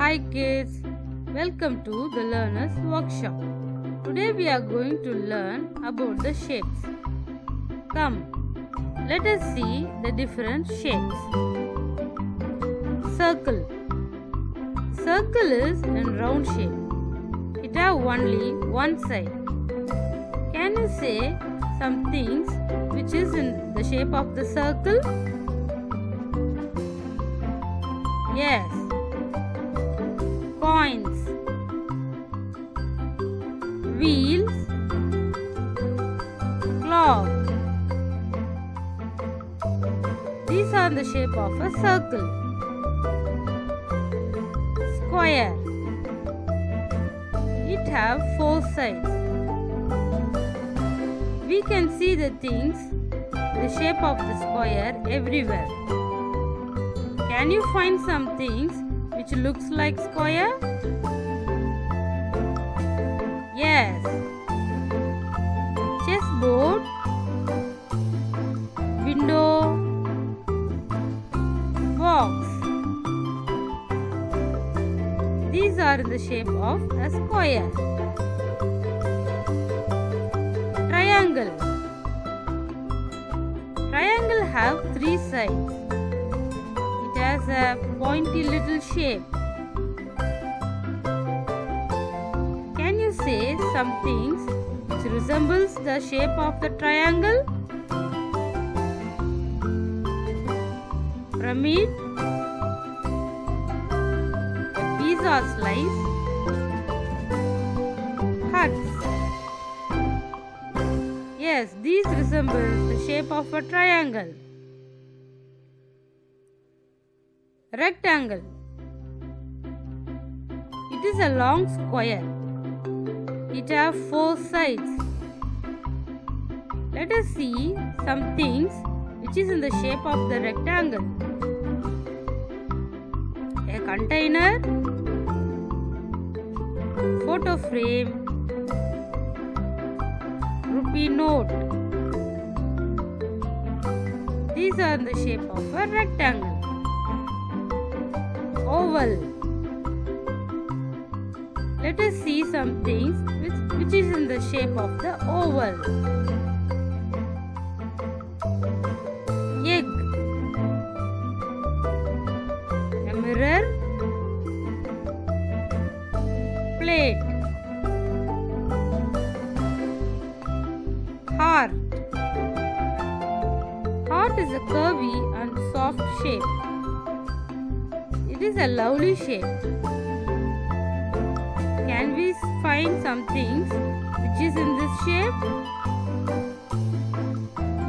Hi kids, welcome to the Learner's Workshop. Today we are going to learn about the shapes. Come, let us see the different shapes. Circle. Circle is in round shape. It has only one side. Can you say some things which is in the shape of the circle? Yes. Coins, wheels, clock. These are the shape of a circle. Square. It have four sides. We can see the things, the shape of the square everywhere. Can you find some things which looks like square? Yes. Chessboard, window, box. These are in the shape of a square. Triangle. Triangle have three sides. It has a pointy little shape. Can you say some things which resembles the shape of the triangle? Pyramid, a pizza slice, huts. Yes, these resemble the shape of a triangle. Rectangle. It is a long square. It has four sides. Let us see some things which is in the shape of the rectangle. A container, photo frame, rupee note. These are in the shape of a rectangle. Oval. Let us see some things which is in the shape of the oval. Egg. A mirror. Plate. Heart. Heart is a curvy and soft shape. It is a lovely shape. Can we find some things which is in this shape?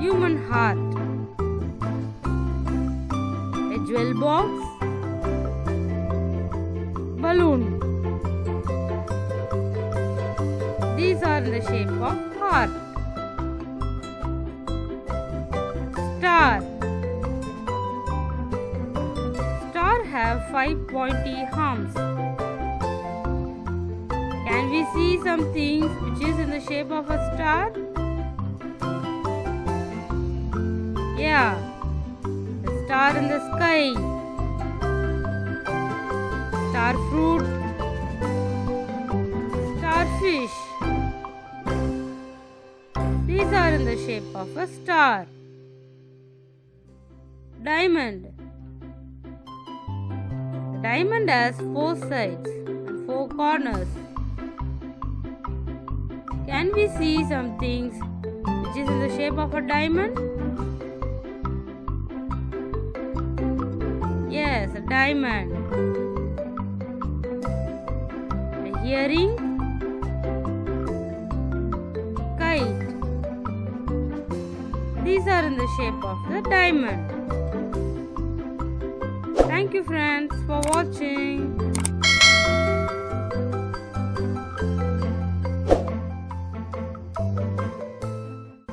Human heart. A jewel box. Balloon. These are in the shape of heart. Star. Star have 5 pointy arms. Can we see some things which is in the shape of a star? Yeah, a star in the sky. Star fruit. Starfish. These are in the shape of a star. Diamond. The diamond has four sides and four corners. Can we see some things which is in the shape of a diamond? Yes, a diamond. A earring. Kite. These are in the shape of the diamond. Thank you friends for watching.